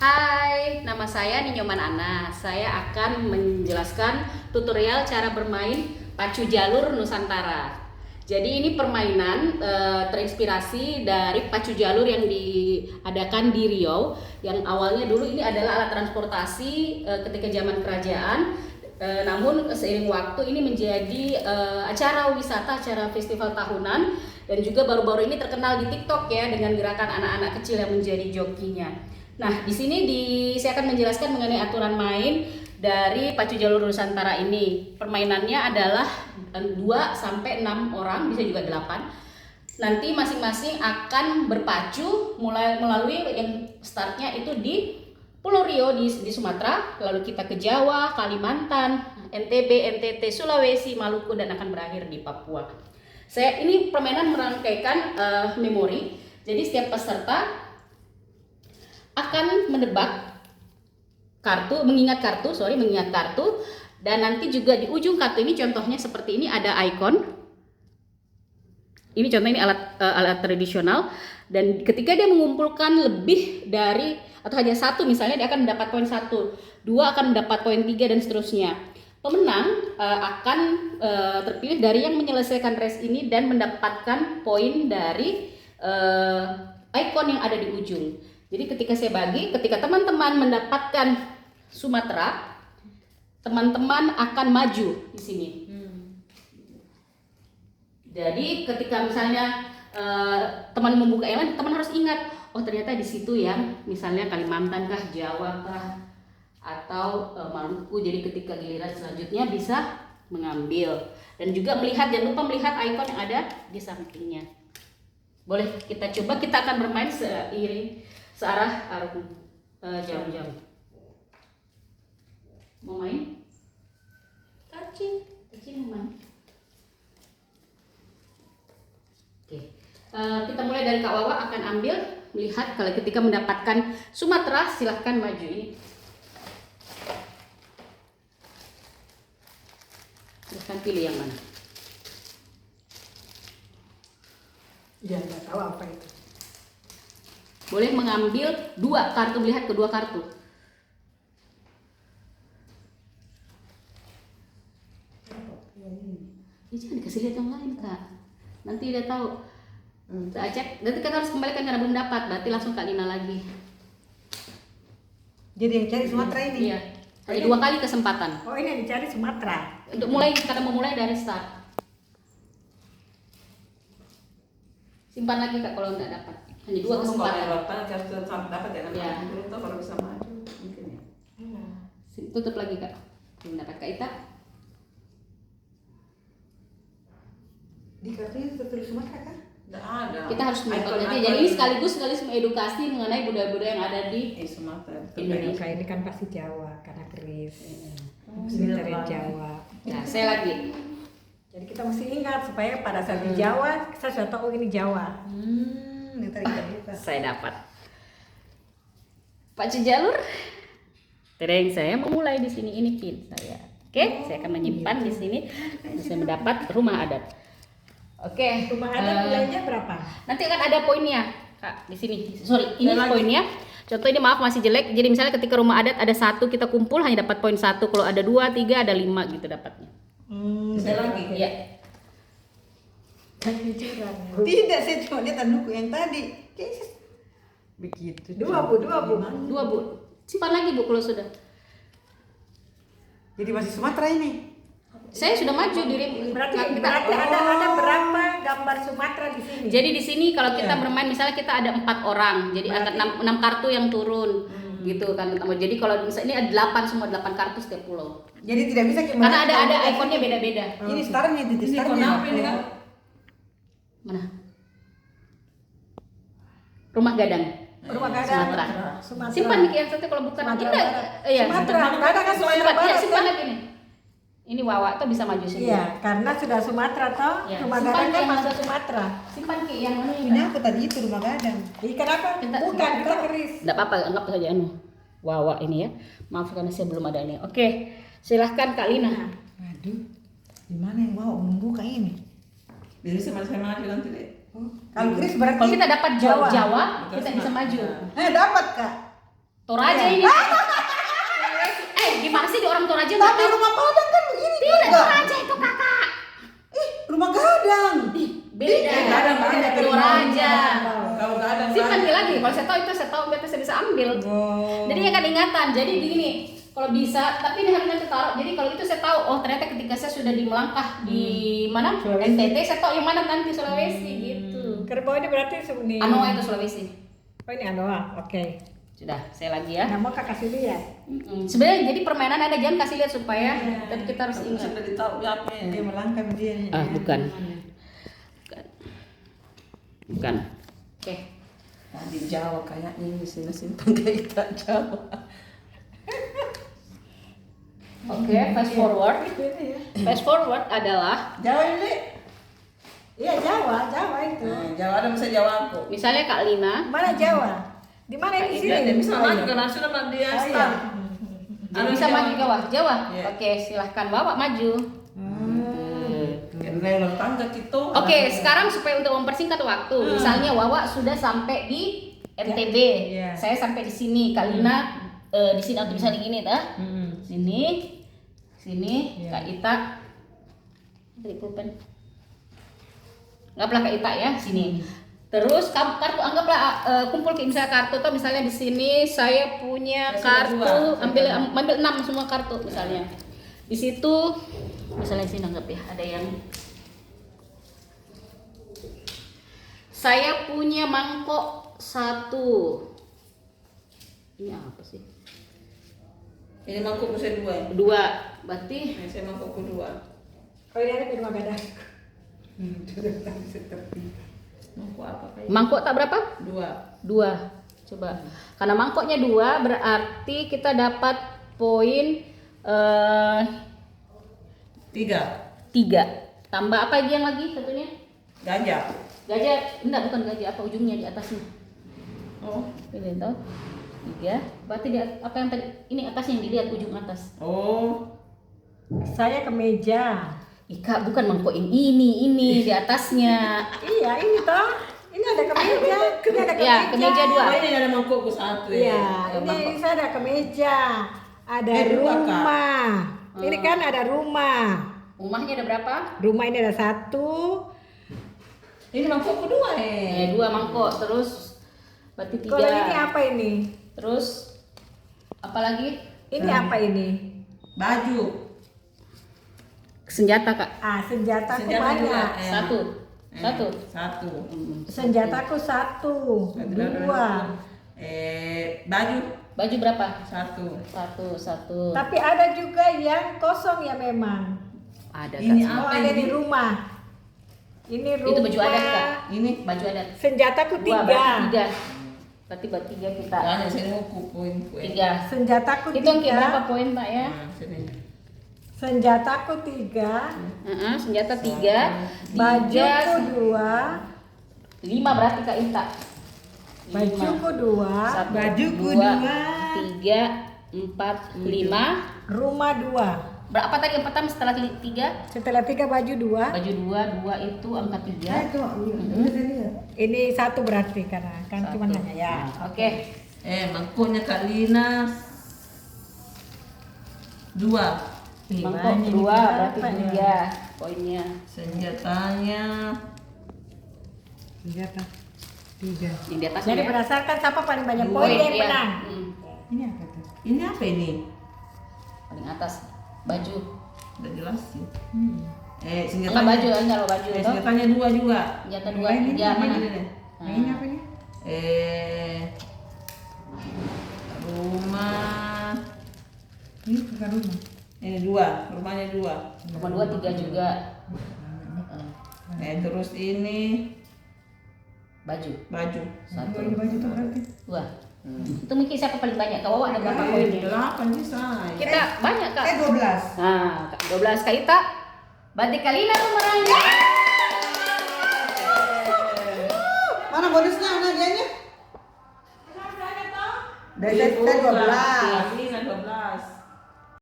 Hai, nama saya Ninyoman Ana. Saya akan menjelaskan tutorial cara bermain pacu jalur Nusantara. Jadi ini permainan terinspirasi dari pacu jalur yang diadakan di Riau. Yang awalnya dulu ini adalah alat transportasi ketika zaman kerajaan. Namun seiring waktu ini menjadi acara wisata, acara festival tahunan. Dan juga baru-baru ini terkenal di TikTok ya dengan gerakan anak-anak kecil yang menjadi jokinya. Nah, di sini saya akan menjelaskan mengenai aturan main dari pacu jalur Nusantara ini. Permainannya adalah 2 sampai 6 orang, bisa juga 8. Nanti masing-masing akan berpacu melalui yang startnya itu di Pulau Rio di Sumatera, lalu kita ke Jawa, Kalimantan, NTB, NTT, Sulawesi, Maluku, dan akan berakhir di Papua. Ini permainan merangkaikan memori. Jadi setiap peserta akan menebak kartu, mengingat kartu, dan nanti juga di ujung kartu ini contohnya seperti ini ada ikon. Ini contohnya ini alat tradisional, dan ketika dia mengumpulkan lebih dari atau hanya satu misalnya, dia akan mendapat poin 1, 2 akan mendapat poin 3 dan seterusnya. Pemenang akan terpilih dari yang menyelesaikan race ini dan mendapatkan poin dari ikon yang ada di ujung. Jadi ketika saya bagi, ketika teman-teman mendapatkan Sumatera, teman-teman akan maju di sini. Jadi ketika misalnya teman membuka yang lain, teman harus ingat, oh ternyata di situ ya, misalnya Kalimantan kah, Jawa kah, atau Maluku. Jadi ketika giliran selanjutnya bisa mengambil dan juga melihat, jangan lupa melihat ikon yang ada di sampingnya. Boleh kita coba, kita akan bermain searah jam-jam. Mau main? Kacing mau main. Oke. Kita mulai dari Kak Wawa akan ambil, melihat kalau ketika mendapatkan Sumatera silahkan maju ini. Silahkan pilih yang mana. Ya nggak tahu apa itu. Boleh mengambil 2 kartu, melihat kedua kartu. Ya, jangan dikasih lihat yang lain Kak. Nanti dia tahu. Kita cek, nanti kita harus kembalikan karena belum dapat. Berarti langsung Kak Lina lagi. Jadi yang cari Sumatera ini? Iya. Ada 2 kali kesempatan. Oh ini yang dicari Sumatera. Untuk mulai, karena memulai dari start. Simpan lagi Kak kalau nggak dapat. Hanya 2 kesempatan. Dapat ya, Ya. kalau bisa maju mungkin ya. Tutup lagi Kak. Belum dapat Kak Ita. Di kartunya tertulis Sumatera kan? Nggak ada. Kita harus Icon- jadi icon- ini sekaligus mengedukasi mengenai budaya-budaya yang ada di Sumatera. Indonesia. Kalau ini kan pasti Jawa karena keris. Iya, Dari Bang. Jawa. Nah, saya lagi. Jadi kita mesti ingat supaya pada saat di Jawa kita sudah tahu ini Jawa. Ini tadi kita buka. Saya dapat pacu jalur. Tereng, saya memulai di sini, ini pin saya. Oke, saya akan menyimpan di sini. Dan saya mendapat rumah adat. Oke, Rumah adat nilainya berapa? nanti akan ada poinnya Kak di sini. Sorry, ini Ada lagi. poinnya. Contoh ini maaf masih jelek. Jadi misalnya ketika rumah adat ada 1, kita kumpul hanya dapat poin 1. Kalau ada 2, 3, ada 5 gitu dapatnya. Bisa lagi. Iya. Curang. Tidak, saya cuma lihat anuku yang tadi. Begitu. Dua bu. 2 Bu. Simpan lagi Bu kalau sudah. Jadi masih Sumatera ini. Saya sudah maju diri. Berarti kita, ada berapa gambar Sumatera di sini? Jadi di sini kalau kita bermain misalnya kita ada 4 orang, jadi ada 6 kartu yang turun, gitu kan. Jadi kalau misalnya ini ada 8 semua 8 kartu setiap pulau. Jadi tidak bisa Karena ada ikonnya beda-beda. Ini startnya, titik Ini startnya. kenapa ini kan? Mana? Rumah Gadang. Rumah Gadang. Sumatera. Sumatera. Simpan nih yang satu kalau bukan Sumatera kita. Barat. Iya. Sumatera. Ada kan Sumatera Simpan, Barat. simpan kan? lagi nih. Ini Wawa tuh bisa maju sini. Iya, karena sudah Sumatera toh. Iya. Rumah Simpan Gadang kan yang masuk masuk. Sumatera. Simpan Ki yang mana Ini ya? apa tadi itu rumah gadang? Jadi kenapa? Bukan, kita keris. Enggak apa-apa, anggap saja anu. Wawa ini ya. Maaf karena saya belum ada ini. Oke. Silahkan Kak Lina. Waduh, di mana yang mau membuka ini? Jadi sama-sama maju nanti deh. Kalau keris berarti Kalau kita dapat Jawa. Jawa, kita bisa maju. dapat Kak. Toraja ini. Gimana sih di orang Toraja nggak Tapi tahu? rumah Padang kan begini Tidak, juga. Toraja itu kakak. Rumah Gadang. Beda. Gadang ada di Toraja. Kalau nggak ada Simpan lagi. Kalau saya tahu itu saya tahu biar saya bisa ambil. Oh. Jadi kan ingatan. Jadi begini, kalau bisa, tapi ini harus nanti taruh. Jadi kalau itu saya tahu, oh ternyata ketika saya sudah di melangkah di mana? Sulawesi. NTT, saya tahu yang mana nanti Sulawesi gitu. Kerbau ini berarti di Anoa itu Sulawesi. Oh ini Anoa, oke. Sudah, saya lagi ya. Nah mau kakak kasih lihat. Sebenarnya jadi permainan ada, jangan kasih lihat supaya tapi kita harus ingat. sudah ditahu ya apa Dia ya. melangkah dia. Bukan. Bukan. Oke. Nah, di Jawa kayaknya ini sini simpan kayak ikat Jawa. Oke, fast forward. Ini ya. Fast forward adalah Jawa ini. Iya Jawa itu. Jawa ada bisa Jawa aku. misalnya Kak Lina, Mana Jawa? Di mana ini sini? Dia bisa maju kan langsung sama dia Oh, iya. start. bisa maju ke bawah Jawa. Iya. Oke, silahkan bawa maju. Karena ulang tangga kita. Oke, sekarang supaya untuk mempersingkat waktu, misalnya Wawa sudah sampai di NTB, Iya. saya sampai di sini, Kak Lina di sini atau misalnya gini, dah. Sini, sini, Kak Ita, tadi pulpen, anggaplah Kak Ita ya, sini. Terus kartu anggaplah kumpul ke misalnya kartu atau misalnya di sini saya punya Saya sudah kartu, dua. ambil 6 semua kartu misalnya. Di situ misalnya sini anggap ya ada yang saya punya mangkok 1. Ini apa sih? Ini mangkuk saya 2. 2. Berarti Ini saya mangkuk kedua. Oh ini ada di rumah Gadang. Mangkuk apa kayak? mangkok tak berapa? 2. 2. Coba. Karena mangkoknya 2 berarti kita dapat poin 3. Tambah apa lagi yang lagi satunya? Gajah. Gajah, enggak bukan gajah, apa ujungnya di atasnya? Oh. Ini tahu? 3. Berarti apa yang tadi? Ini atasnya yang dilihat ujung atas. Oh. Saya ke meja. Ika bukan mangkok yang ini di atasnya. Iya ini toh. Ini ada ke meja. Ini ada ke Ya, meja. kemeja 2. Oh, ini ada mangkukku 1 Iya, ya. ini mangkok. saya ada ke meja. Ada Dua, Kak. rumah. Ini kan ada rumah. Rumahnya ada berapa? Rumah ini ada 1. Ini mangkuk kedua eh. 2 mangkok, terus berarti 3. Kalau ini apa ini? Terus apa lagi? Ini apa ini? Baju. Senjata, Kak. Senjataku Senjata banyak. juga. 1. 1. Senjataku 1, 2. Baju Baju berapa? 1. 1. Tapi ada juga yang kosong ya memang. Ada, Ini Kak. Oh apa ada ini? di rumah. Ini rumah. Itu baju adat, Kak. Ini Baju adat. Senjataku 2 berarti 3. 3. Berarti buat 3 kita. Jangan saya nguku poin. 3. Senjataku Itu yang berapa 3. poin, Pak ya? Nah, sini. Senjataku 3. Senjata 3. Bajuku 2. 5 berarti Kak Inta. Bajuku 2. Bajuku 3, 4, 5. Rumah 2. Berapa tadi yang pertama setelah 3? Setelah 3 baju 2. Baju 2 itu angka 3. Ini 1 berarti karena kan cuma nanya ya. Oke. Mangkuknya Kak Lina 2. Mangkok 2 berarti 3 poinnya. Senjatanya Senjata 3. Yang di atas Jadi ya. berdasarkan siapa paling banyak Dua. poin dia yang Iya. menang. Ini apa tuh? ini apa ini? Paling atas baju. Udah jelas sih. Enggak Senjatanya baju, enggak lo baju toh. senjatanya 2 juga. Senjata 2 Ini 3 mana? Ini deh. Nah, ini apa nih? Rumah Ini bukan rumah. ini 2, rumahnya 2. Cuma 2 3 juga. Terus ini Baju. baju. 1 Ini baju tuh berarti. 2. Itu mungkin siapa paling banyak? Kau ada berapa poinnya? 8 sih saya. Kita banyak, Kak. 12. Nah, 12 Kak Ita. Berarti Kak Lina pemenangnya. Mana bonusnya? Mana dianya? Dari 12.